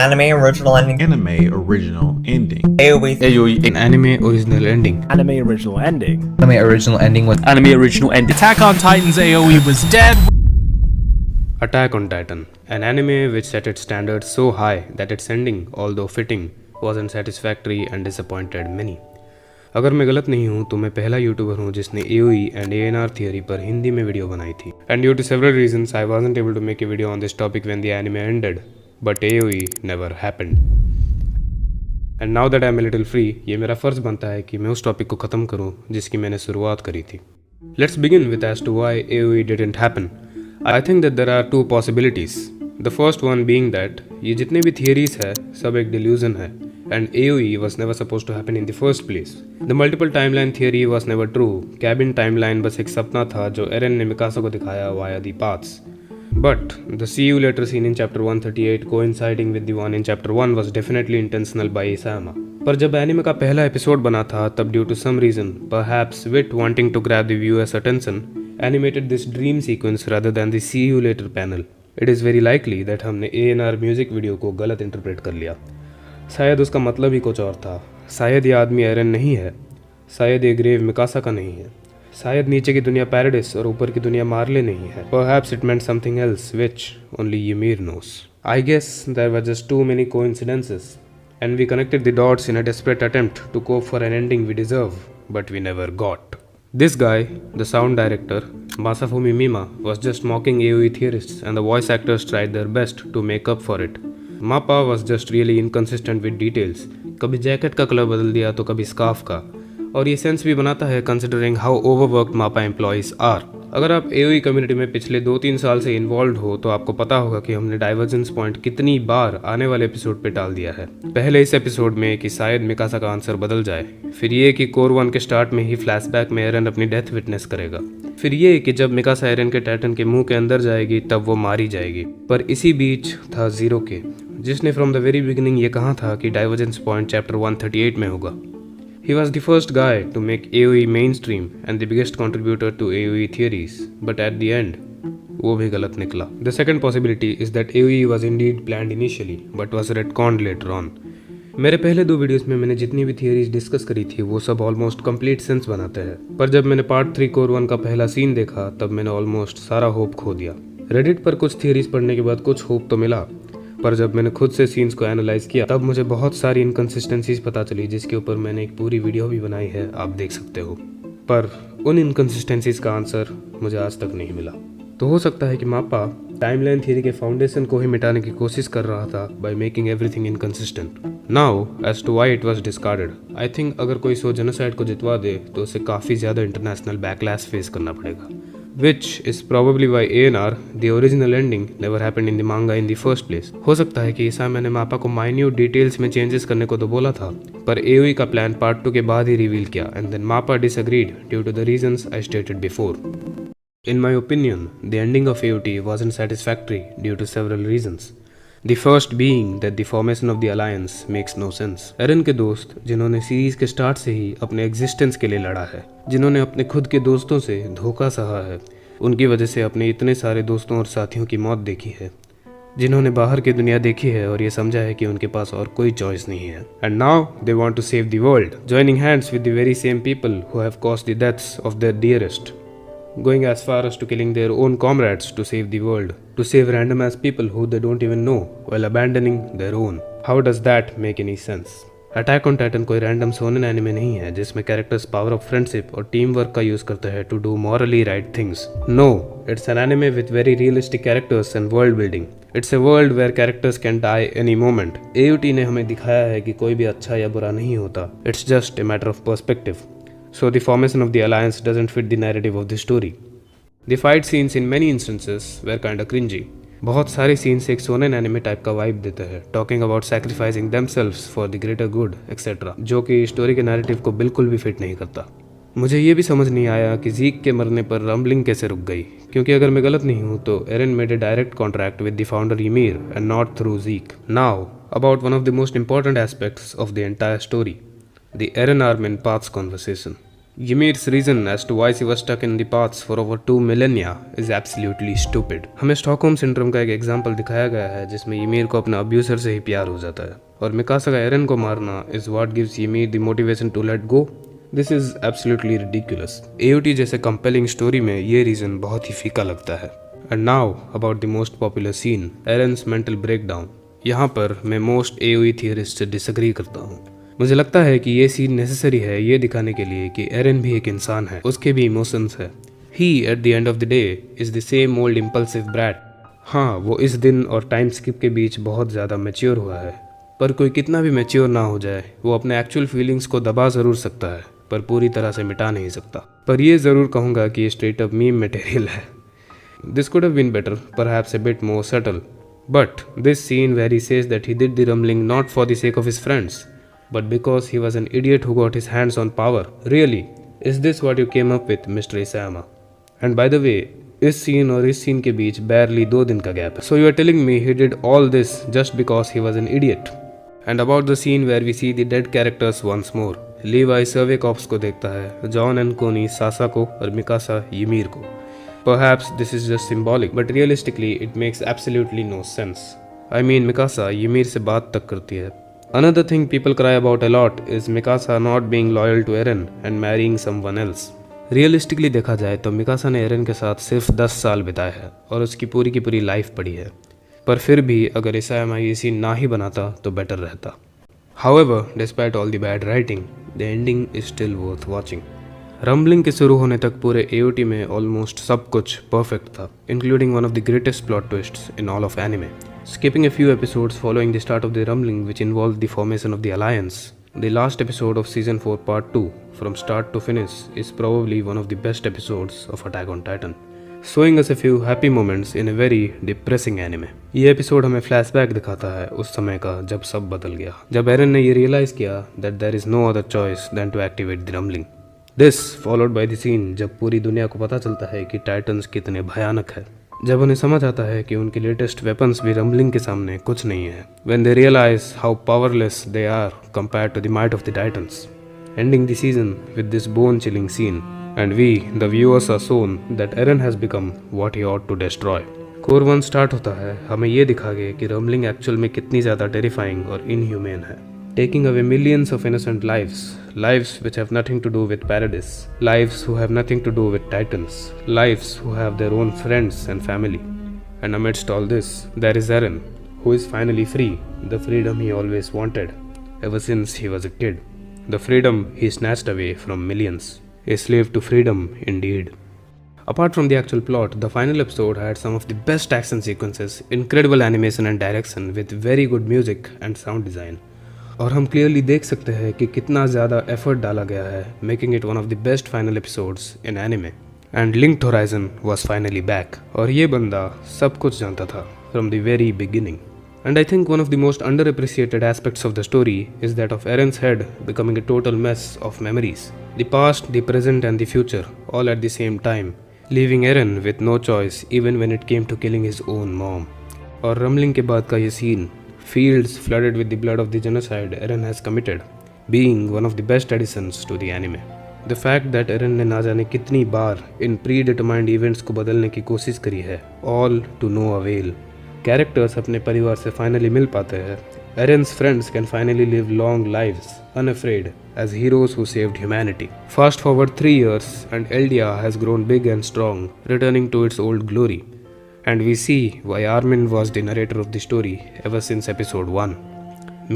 Anime original ending. Anime original ending. AoE. AoE anime original ending. Anime original ending. Anime original ending with Anime original ending. Attack on Titan's AoE was dead. Attack on Titan, an anime which set its standards so high that its ending, although fitting, wasn't satisfactory and disappointed many. अगर मैं गलत नहीं हूँ तो मैं पहला YouTuber हूँ जिसने AoE एंड ANR थियोरी पर हिंदी में वीडियो बनाई थी. And due to several reasons I wasn't able to make a video on this topic when the anime ended, but AoE never happened. And now that I'm a little free, ये मेरा फ़र्ज़ बनता है कि मैं उस टॉपिक को ख़त्म करूँ जिसकी मैंने शुरुआत करी थी. Let's begin with as to why AoE didn't happen. I think that there are two possibilities. The first one being that ये जितने भी theories है सब एक delusion है and AoE was never supposed to happen in the first place. The multiple timeline theory was never true. Cabin timeline बस एक सपना था जो एरन ने मिकासा को दिखाया via the paths. But the see you later scene in chapter 138 coinciding with the one in chapter 1 was definitely intentional by Isayama. पर जब एनिमे का पहला एपिसोड बना था तब due to some reason, perhaps Wit wanting to grab the viewer's attention, animated this dream sequence rather than the see you later panel. It is very likely that हमने ANR music video को गलत interpret कर लिया. शायद उसका मतलब ही कुछ और था. शायद ये आदमी एरन नहीं है. शायद ये ग्रेव मिकासा का नहीं है. शायद नीचे की दुनिया पैराडिस और ऊपर की दुनिया मार्ले नहीं है. Perhaps it meant something else which only Ymir knows. I guess there were just too many coincidences and we connected the dots in a desperate attempt to cope for an ending we deserve, but we never got. This guy, the sound director, Masafumi Mima, was just mocking AoE theorists and the voice actors tried their best to make up for it. Mappa was just really inconsistent with details. कभी jacket का colour बदल दिया तो कभी scarf का. और ये sense भी बनाता है कंसिडरिंग हाउ ओवरवर्क्ड मापा एम्प्लॉयज़ आर. अगर आप AoE कम्युनिटी में पिछले 2-3 साल से इन्वॉल्व हो तो आपको पता होगा कि हमने डाइवर्जेंस पॉइंट कितनी बार आने वाले एपिसोड पे टाल दिया है. पहले इस एपिसोड में कि शायद मिकासा का आंसर बदल जाए, फिर ये कि कोर 1 के स्टार्ट में ही फ्लैशबैक में एरन अपनी डेथ विटनेस करेगा, फिर ये कि जब मिकासा एरन के टाइटन के मुंह के अंदर जाएगी तब वो मारी जाएगी. पर इसी बीच था जीरो के, जिसने फ्रॉम द वेरी बिगिनिंग ये कहा था कि डाइवर्जेंस पॉइंट चैप्टर 138 में होगा. He was the first guy to make AoE mainstream and the biggest contributor to AoE theories, but at the end, वो भी गलत निकला. The second possibility is that AoE was indeed planned initially, but was retconned later on. मेरे पहले 2 videos में मैंने जितनी भी थियरीज डिस्कस करी थी वो सब ऑलमोस्ट कंप्लीट सेंस बनाते हैं, पर जब मैंने पार्ट 3 कोर 1 का पहला सीन देखा तब मैंने ऑलमोस्ट सारा होप खो दिया. रेडिट पर कुछ थियरीज पढ़ने के बाद कुछ होप तो मिला, पर जब मैंने खुद से सीन्स को एनालाइज किया तब मुझे बहुत सारी इनकन्सिस्टेंसीज पता चली जिसके ऊपर मैंने एक पूरी वीडियो भी बनाई है, आप देख सकते हो. पर उन इनकन्सिस्टेंसीज का आंसर मुझे आज तक नहीं मिला. तो हो सकता है कि मापा टाइमलाइन थियरी के फाउंडेशन को ही मिटाने की कोशिश कर रहा था by making everything inconsistent. Now as to why it was discarded, I think अगर कोई शो जेनोसाइड को जितवा दे तो उसे काफ़ी ज़्यादा इंटरनेशनल बैकलैश फेस करना पड़ेगा. Which is probably why ANR, the original ending, never happened in the manga in the first place. हो सकता है कि ईसाई ने मापा को माइन्यूट डिटेल्स में चेंजेस करने को तो बोला था, पर AoE का प्लान पार्ट 2 के बाद ही रिवील किया एंड देन मापा disagreed due to the reasons I stated before. In my opinion, the ending of AOT wasn't satisfactory due to several reasons. The first being that the formation of the alliance makes no sense. एरन के दोस्त जिन्होंने series के start से ही अपने existence के लिए लड़ा है, जिन्होंने अपने खुद के दोस्तों से धोखा सहा है, उनकी वजह से अपने इतने सारे दोस्तों और साथियों की मौत देखी है, जिन्होंने बाहर की दुनिया देखी है और ये समझा है कि उनके पास और कोई चॉइस नहीं है. And now they want to save the world, joining hands with the very same people who have caused the deaths of their dearest, going as far as to killing their own comrades to save the world, to save random ass people who they don't even know while abandoning their own. How does that make any sense? Attack on Titan कोई random shonen anime नहीं है जिसमें characters power of friendship और teamwork का use करते हैं to do morally right things. No, it's an anime with very realistic characters and world building. It's a world where characters can die any moment. AOT ने हमें दिखाया है कि कोई भी अच्छा या बुरा नहीं होता. It's just a matter of perspective. So the formation of the alliance doesn't fit the narrative of the story. The fight scenes in many instances were kinda cringy. बहुत सारे सीन्स एक सोनेन एनिमे टाइप का vibe देते हैं, talking about sacrificing themselves for the greater good etcetera, जो कि story के narrative को बिल्कुल भी फिट नहीं करता. मुझे ये भी समझ नहीं आया कि जीक के मरने पर रम्बलिंग कैसे रुक गई, क्योंकि अगर मैं गलत नहीं हूँ तो Eren made a direct contract with the founder Ymir and not through Zeke. Now about one of the most important aspects of the entire story, the Eren Armin Paths conversation. Ymir's reason as to why she was stuck in the paths for over 2 millennia is absolutely stupid. हमें Stockholm syndrome का एक example दिखाया गया है जिसमें ymir को अपने अब्यूसर से ही प्यार हो जाता है और मिकासा का एरन को मारना is what gives ymir the motivation to let go. This is absolutely ridiculous. AOT जैसे कंपेलिंग स्टोरी में ये रीजन बहुत ही फीका लगता है. And now about the most popular scene, Eren's mental breakdown. यहाँ पर मैं मोस्ट AOE थियरिस्ट से डिसएग्री करता हूँ. मुझे लगता है कि ये सीन नेसेसरी है ये दिखाने के लिए कि एरन भी एक इंसान है, उसके भी इमोशंस है. He at the end of the day is the same old impulsive brat. हाँ, वो इस दिन और टाइम स्किप के बीच बहुत ज़्यादा मैच्योर हुआ है, पर कोई कितना भी मैच्योर ना हो जाए वो अपने एक्चुअल फीलिंग्स को दबा ज़रूर सकता है पर पूरी तरह से मिटा नहीं सकता. पर ये ज़रूर कहूँगा कि ये स्ट्रेट अप मीम मटेरियल है. This could have been better, perhaps a bit more subtle. But this scene where he says that he did the rumbling not for the sake of his friends but because he was an idiot who got his hands on power. Really? Is this what you came up with, Mr. Isayama? And by the way, इस scene और इस scene के बीच barely 2 दिन का gap है. So you are telling me he did all this just because he was an idiot? And about the scene where we see the dead characters once more. Levi survey cops को देखता है, John and कोनी सासा को और Mikasa ymir को. Perhaps this is just symbolic, but realistically it makes absolutely no sense. I mean Mikasa ymir से बात तक करती है. Another thing people cry about a lot is Mikasa not being loyal to Eren and marrying someone else. Realistically देखा जाए तो Mikasa ने एरन के साथ सिर्फ 10 साल बिताए हैं और उसकी पूरी की पूरी लाइफ पड़ी है. पर फिर भी अगर इसायामा ये सीन ना ही बनाता तो बेटर रहता. However, despite all the bad writing, the ending is still worth watching. Rumbling के शुरू होने तक पूरे AOT में ऑलमोस्ट सब कुछ परफेक्ट था, including one of the greatest plot twists in all of anime. Skipping a few episodes following the start of the rumbling which involved the formation of the alliance, the last episode of season 4 part 2 from start to finish is probably one of the best episodes of Attack on Titan, showing us a few happy moments in a very depressing anime. ये episode हमें flashback दिखाता है उस समय का जब सब बदल गया, जब एरन ने ये रियलाइज किया that there is no other choice than to activate the rumbling. This followed by the scene जब पूरी दुनिया को पता चलता है कि टाइटन्स कितने भयानक है, जब उन्हें समझ आता है कि उनके लेटेस्ट वेपन्स भी रम्बलिंग के सामने कुछ नहीं है. When they realize how powerless they are compared to the might of the Titans. Ending the season with this bone-chilling scene, and we, the viewers, are shown that Eren has become what he ought to destroy. Core 1 start होता है हमें ये दिखा के कि rumbling actual में कितनी ज़्यादा टेरिफाइंग और इनह्यूमेन है, taking away millions of innocent lives, lives which have nothing to do with paradise, lives who have nothing to do with titans, lives who have their own friends and family. And amidst all this, there is Eren, who is finally free, the freedom he always wanted, ever since he was a kid. The freedom he snatched away from millions. A slave to freedom, indeed. Apart from the actual plot, the final episode had some of the best action sequences, incredible animation and direction with very good music and sound design. और हम clearly देख सकते हैं कि कितना ज़्यादा effort डाला गया है, making it one of the best final episodes in anime. And Linked Horizon was finally back, और ये बंदा सब कुछ जानता था from the very beginning. And I think one of the most underappreciated aspects of the story is that of Eren's head becoming a total mess of memories, the past, the present and the future all at the same time, leaving Eren with no choice even when it came to killing his own mom. और rumbling के बाद का ये scene, fields flooded with the blood of the genocide Eren has committed, being one of the best additions to the anime. The fact that Eren ने ना जाने कितनी बार इन predetermined events को बदलने की कोशिश करी है, all to no avail. Characters अपने परिवार से finally मिल पाते हैं. Eren's friends can finally live long lives, unafraid, as heroes who saved humanity. Fast forward 3 years and Eldia has grown big and strong, returning to its old glory. And we see why Armin was the narrator of the story ever since episode 1.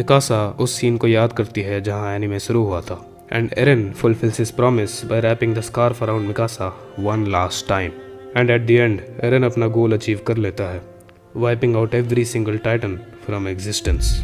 Mikasa उस scene को याद करती है जहाँ anime शुरू हुआ था. And Eren fulfills his promise by wrapping the scarf around Mikasa one last time. And at the end, Eren अपना गोल अचीव कर लेता है, wiping out every single Titan from existence.